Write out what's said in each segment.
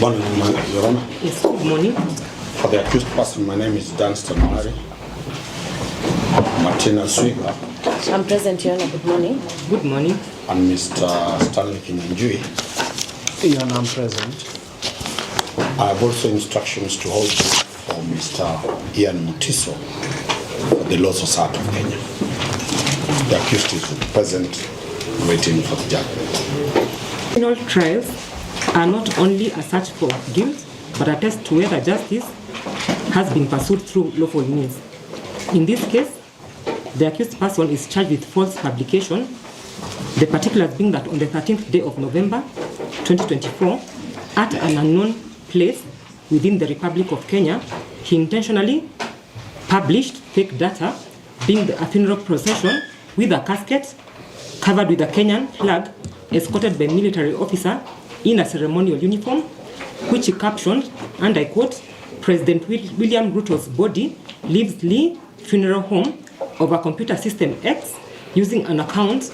Morning, Your Honor. Yes, good morning. For the accused person, my name is Dunstan Mari. Martina Swiga. I'm present, Your Honor. Good morning. Good morning. And Mr. Stanley Kinyanjui. Your Honor, I'm present. I have also instructions to hold you for Mr. Ian Mutiso for the Law Society of Kenya. The accused is present, waiting for the judgment. Criminal trials are not only a search for guilt, but a test to whether justice has been pursued through lawful means. In this case, the accused person is charged with false publication, the particulars being that on the 13th day of November 2024, at an unknown place within the Republic of Kenya, he intentionally published fake data, being a funeral procession with a casket covered with a Kenyan flag, escorted by military officer in a ceremonial uniform, which he captioned, and I quote, "President William Ruto's body leaves Lee Funeral Home over computer system X using an X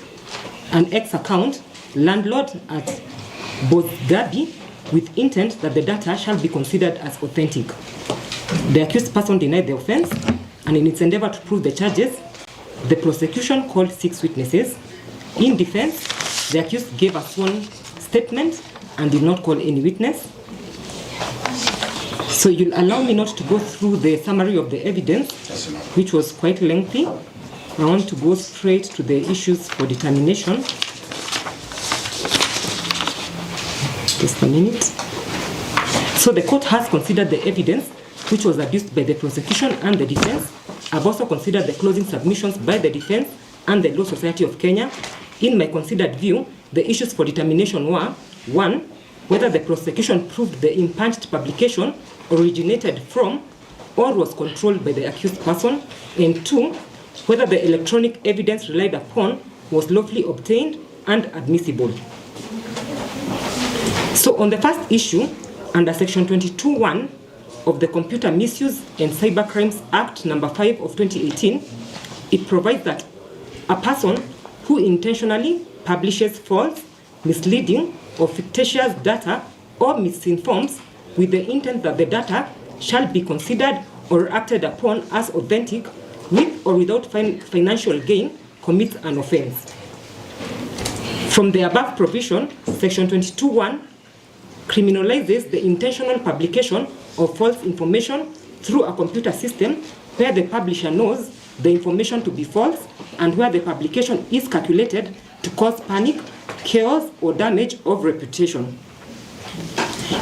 account, landlord at Gabi, with intent that the data shall be considered as authentic." The accused person denied the offense, and in its endeavor to prove the charges, the prosecution called 6 witnesses. In defense, the accused gave a sworn statement and did not call any witness. So you'll allow me not to go through the summary of the evidence, which was quite lengthy. I want to go straight to the issues for determination. Just a minute. So the court has considered the evidence which was adduced by the prosecution and the defense. I've also considered the closing submissions by the defense and the Law Society of Kenya. In my considered view, the issues for determination were: 1, whether the prosecution proved the impunged publication originated from or was controlled by the accused person, and 2, whether the electronic evidence relied upon was lawfully obtained and admissible. So on the first issue, under section 22(1) of the Computer Misuse and Cybercrimes Act number 5 of 2018, it provides that a person who intentionally publishes false, misleading, or fictitious data or misinforms with the intent that the data shall be considered or acted upon as authentic with or without financial gain commits an offense. From the above provision, section 22(1) criminalizes the intentional publication of false information through a computer system where the publisher knows the information to be false and where the publication is calculated to cause panic, chaos, or damage of reputation.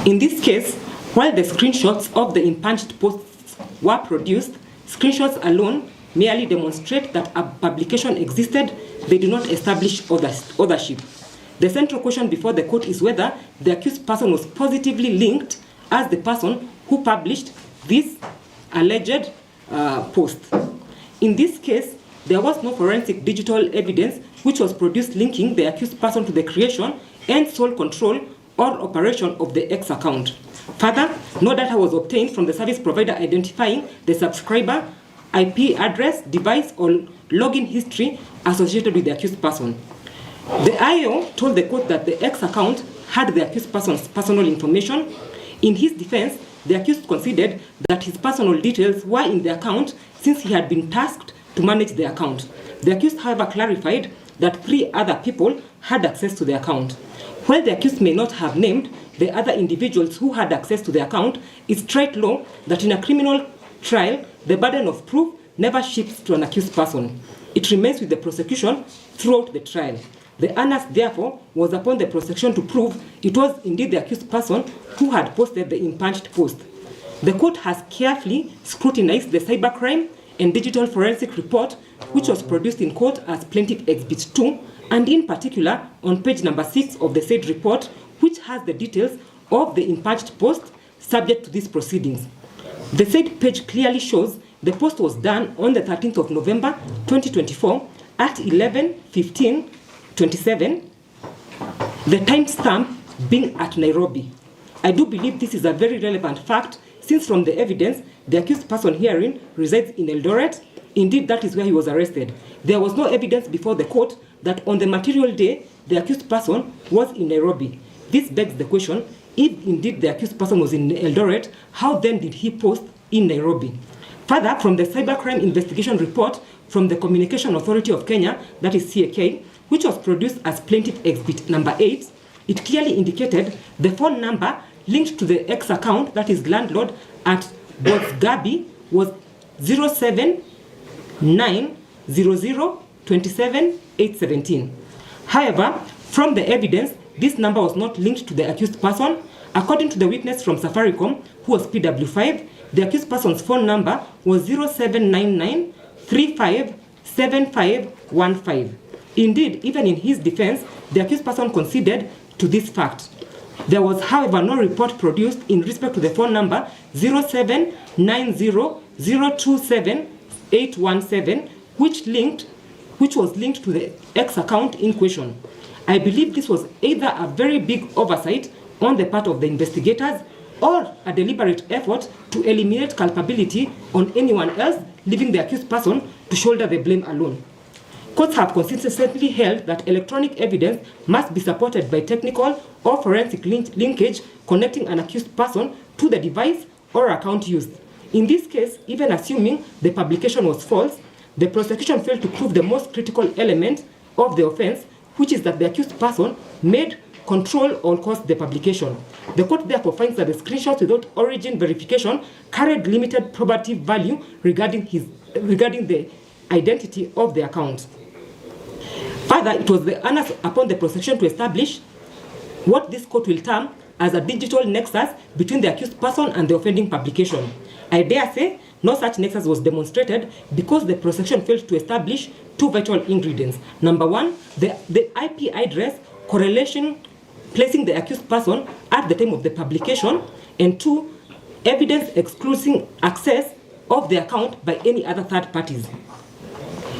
In this case, while the screenshots of the impunged posts were produced, screenshots alone merely demonstrate that a publication existed. They do not establish authorship. The central question before the court is whether the accused person was positively linked as the person who published this alleged post. In this case, there was no forensic digital evidence which was produced linking the accused person to the creation and sole control or operation of the X account. Further, no data was obtained from the service provider identifying the subscriber, IP address, device, or login history associated with the accused person. The IO told the court that the X account had the accused person's personal information. In his defense, the accused conceded that his personal details were in the account since he had been tasked to manage the account. The accused, however, clarified that 3 other people had access to the account. While the accused may not have named the other individuals who had access to the account, it's straight law that in a criminal trial, the burden of proof never shifts to an accused person. It remains with the prosecution throughout the trial. The onus, therefore, was upon the prosecution to prove it was indeed the accused person who had posted the impunged post. The court has carefully scrutinized the cybercrime and digital forensic report, which was produced in court as Plaintiff Exhibit 2, and in particular on page number 6 of the said report, which has the details of the impunged post subject to these proceedings. The said page clearly shows the post was done on the 13th of November 2024 at 11:15:27, the timestamp being at Nairobi. I do believe this is a very relevant fact, since from the evidence, the accused person herein resides in Eldoret. Indeed, that is where he was arrested. There was no evidence before the court that on the material day, the accused person was in Nairobi. This begs the question, if indeed the accused person was in Eldoret, how then did he post in Nairobi? Further, from the Cybercrime Investigation Report from the Communication Authority of Kenya, that is CAK, which was produced as Plaintiff Exhibit number 8, it clearly indicated the phone number linked to the X account, that is landlord, at Gabi was 0790027 However, from the evidence, this number was not linked to the accused person. According to the witness from Safaricom, who was PW5, the accused person's phone number was 0799357515. Indeed, even in his defense, the accused person conceded to this fact. There was, however, no report produced in respect to the phone number 0790027817, which was linked to the X account in question. I believe this was either a very big oversight on the part of the investigators or a deliberate effort to eliminate culpability on anyone else, leaving the accused person to shoulder the blame alone. Courts have consistently held that electronic evidence must be supported by technical or forensic linkage connecting an accused person to the device or account used. In this case, even assuming the publication was false, the prosecution failed to prove the most critical element of the offense, which is that the accused person made, control, or caused the publication. The court therefore finds that the screenshots without origin verification carried limited probative value regarding the identity of the account. Further, it was the onus upon the prosecution to establish what this court will term as a digital nexus between the accused person and the offending publication. I dare say no such nexus was demonstrated because the prosecution failed to establish two vital ingredients. Number one, the IP address correlation placing the accused person at the time of the publication, and two, evidence excluding access of the account by any other third parties.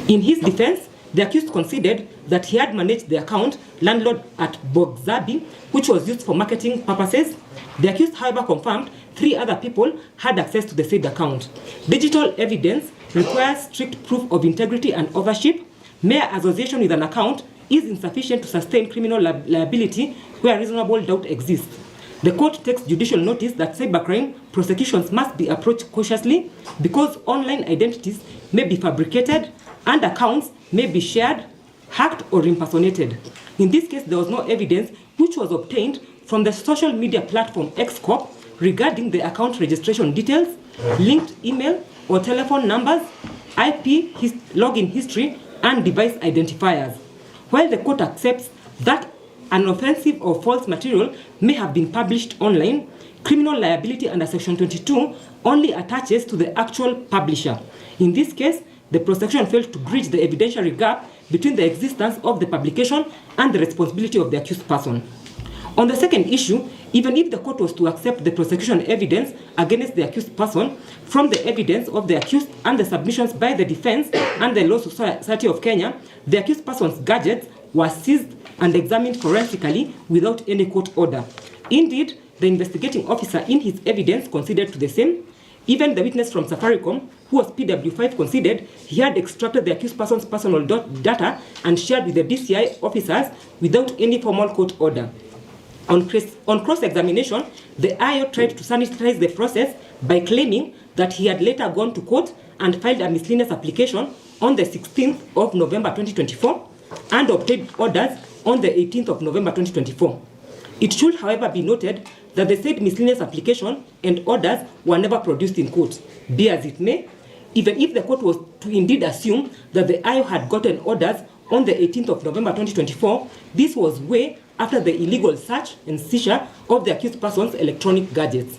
In his defense, the accused conceded that he had managed the account landlord at Bogzabi, which was used for marketing purposes. The accused, however, confirmed 3 other people had access to the said account. Digital evidence requires strict proof of integrity and authorship. Mere association with an account is insufficient to sustain criminal liability where reasonable doubt exists. The court takes judicial notice that cybercrime prosecutions must be approached cautiously because online identities may be fabricated and accounts may be shared, hacked, or impersonated. In this case, there was no evidence which was obtained from the social media platform Xcorp regarding the account registration details, linked email or telephone numbers, IP, login history, and device identifiers. While the court accepts that an offensive or false material may have been published online, criminal liability under Section 22 only attaches to the actual publisher. In this case, the prosecution failed to bridge the evidentiary gap between the existence of the publication and the responsibility of the accused person. On the second issue, even if the court was to accept the prosecution evidence against the accused person, from the evidence of the accused and the submissions by the defense and the Law Society of Kenya, the accused person's gadgets were seized and examined forensically without any court order. Indeed, the investigating officer in his evidence conceded to the same. Even the witness from Safaricom, who was PW5, conceded he had extracted the accused person's personal data and shared with the DCI officers without any formal court order. On cross-examination, the IO tried to sanitize the process by claiming that he had later gone to court and filed a miscellaneous application on the 16th of November 2024 and obtained orders on the 18th of November 2024. It should, however, be noted that the said miscellaneous application and orders were never produced in court. Be as it may, even if the court was to indeed assume that the IO had gotten orders on the 18th of November 2024, this was way after the illegal search and seizure of the accused person's electronic gadgets.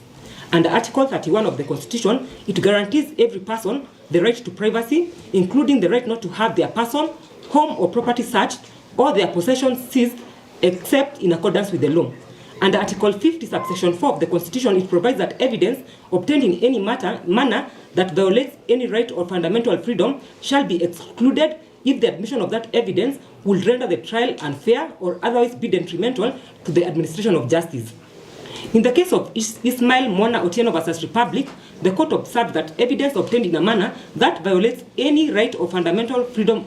Under Article 31 of the Constitution, it guarantees every person the right to privacy, including the right not to have their person, home, or property searched or their possessions seized except in accordance with the law. Under Article 50, subsection 4 of the Constitution, it provides that evidence obtained in any manner that violates any right or fundamental freedom shall be excluded if the admission of that evidence will render the trial unfair or otherwise be detrimental to the administration of justice. In the case of Ismail Mwana Otieno versus Republic, the court observed that evidence obtained in a manner that violates any right or fundamental freedom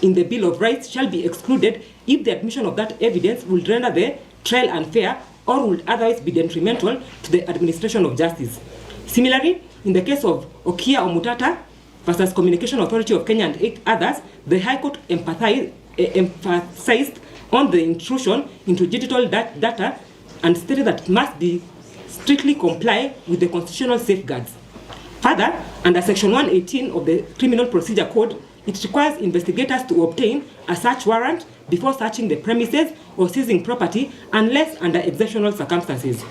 in the Bill of Rights shall be excluded if the admission of that evidence will render the trial unfair or would otherwise be detrimental to the administration of justice. Similarly, in the case of Okia Omutata versus Communication Authority of Kenya and 8 others, the High Court emphasized on the intrusion into digital data and stated that it must be strictly comply with the constitutional safeguards. Further, under Section 118 of the Criminal Procedure Code, it requires investigators to obtain a search warrant before searching the premises or seizing property unless under exceptional circumstances.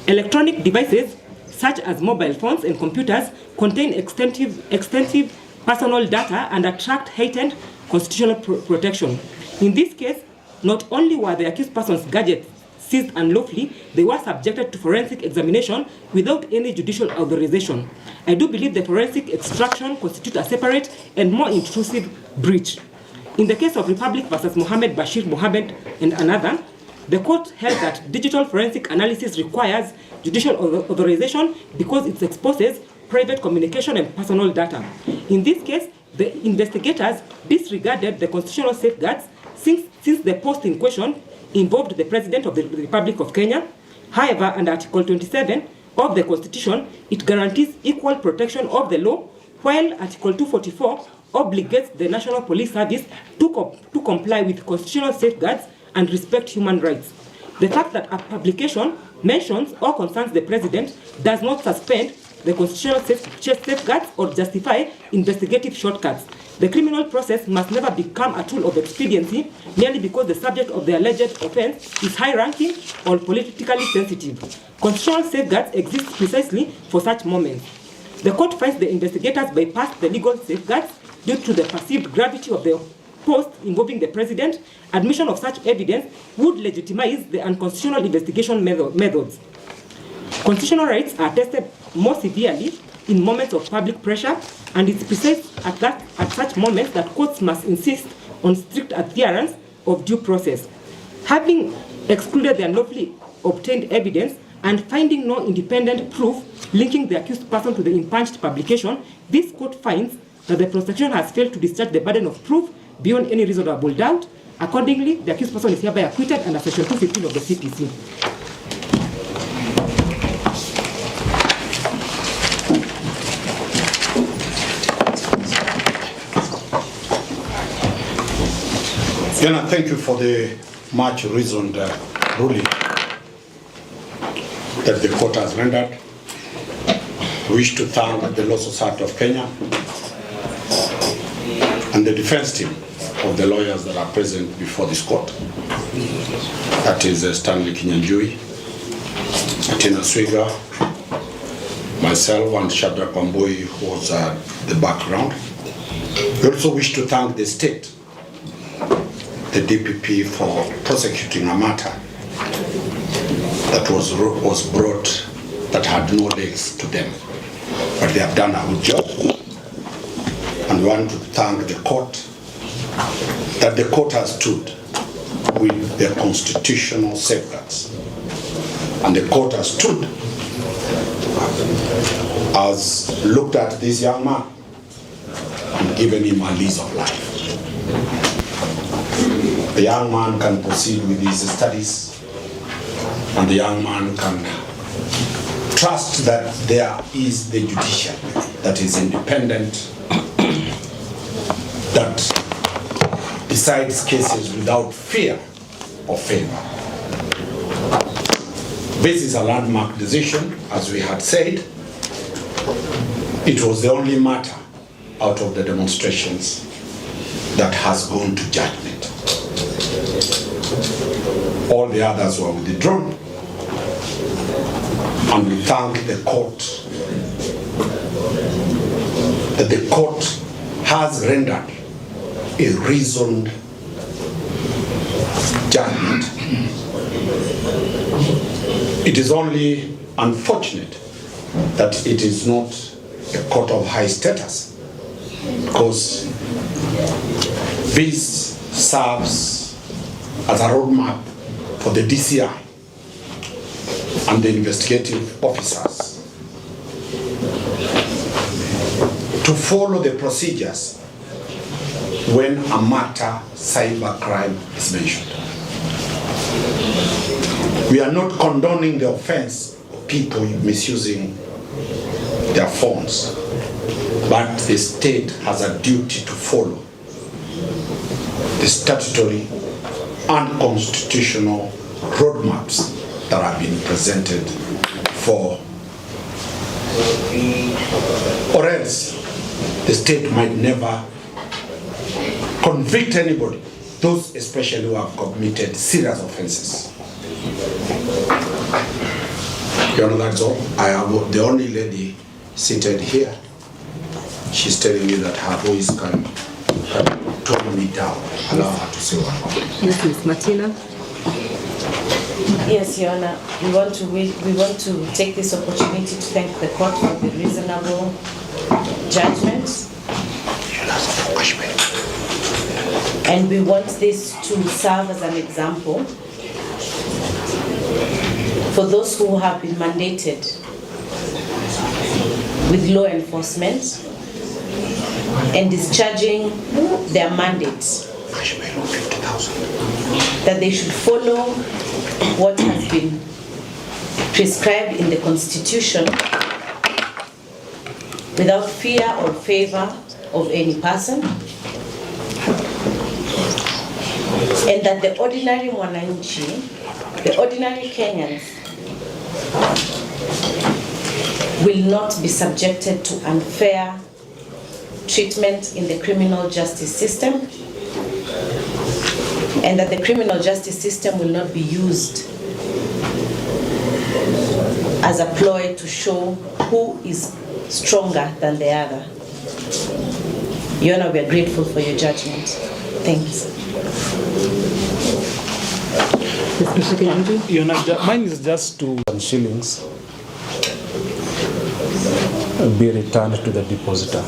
Electronic devices such as mobile phones and computers contain extensive personal data and attract heightened constitutional protection. In this case, not only were the accused person's gadgets seized unlawfully, they were subjected to forensic examination without any judicial authorization. I do believe the forensic extraction constitutes a separate and more intrusive breach. In the case of Republic versus Mohammed Bashir Mohammed and another, the court held that digital forensic analysis requires judicial authorization because it exposes private communication and personal data. In this case, the investigators disregarded the constitutional safeguards since the post in question involved the President of the Republic of Kenya. However, under Article 27 of the Constitution, it guarantees equal protection of the law, while Article 244 obligates the National Police Service to comply with constitutional safeguards and respect human rights. The fact that a publication mentions or concerns the President does not suspend the constitutional safeguards or justify investigative shortcuts. The criminal process must never become a tool of expediency merely because the subject of the alleged offense is high-ranking or politically sensitive. Constitutional safeguards exist precisely for such moments. The court finds the investigators bypassed the legal safeguards due to the perceived gravity of the post involving the President. Admission of such evidence would legitimize the unconstitutional investigation methods. Constitutional rights are tested more severely in moments of public pressure, and it's precise at such moments that courts must insist on strict adherence of due process. Having excluded the unlawfully obtained evidence and finding no independent proof linking the accused person to the impunged publication, this court finds that the prosecution has failed to discharge the burden of proof beyond any reasonable doubt. Accordingly, the accused person is hereby acquitted under Section 215 of the CPC. Yana, thank you for the much reasoned ruling that the court has rendered. I wish to thank the Law Society of Kenya and the defense team of the lawyers that are present before this court. That is Stanley Kinyanjui, Atina Swiga, myself, and Shadrach Wambui, who was the background. We also wish to thank the state, the DPP, for prosecuting a matter that was brought that had no legs to them. But they have done a good job. And we want to thank the court, that the court has stood with the constitutional safeguards. And the court has stood, has looked at this young man and given him a lease of life. The young man can proceed with his studies, and the young man can trust that there is the judiciary that is independent, that decides cases without fear of failure. This is a landmark decision, as we had said. It was the only matter out of the demonstrations that has gone to judgment. All the others were withdrawn, and we thank the court that the court has rendered a reasoned judgment. It is only unfortunate that it is not a court of high status, because this serves as a roadmap for the DCI and the investigative officers to follow the procedures when a matter cybercrime is mentioned. We are not condoning the offense of people misusing their phones, but the state has a duty to follow the statutory and constitutional roadmaps that have been presented for, or else the state might never convict anybody, those especially who have committed serious offenses. Your Honor, that's all. I am the only lady seated here. She's telling me that her voice can tone me down. Allow her to say one more. Yes, Ms. Martina. Yes, Your Honor. We want to take this opportunity to thank the court for the reasonable judgment. And we want this to serve as an example for those who have been mandated with law enforcement and discharging their mandates, that they should follow what has been prescribed in the Constitution without fear or favor of any person, and that the ordinary mwananchi, the ordinary Kenyans, will not be subjected to unfair treatment in the criminal justice system, and that the criminal justice system will not be used as a ploy to show who is stronger than the other. Your Honor, we are grateful for your judgment. Thanks. Your Honor, mine is just 2 shillings be returned to the depositor.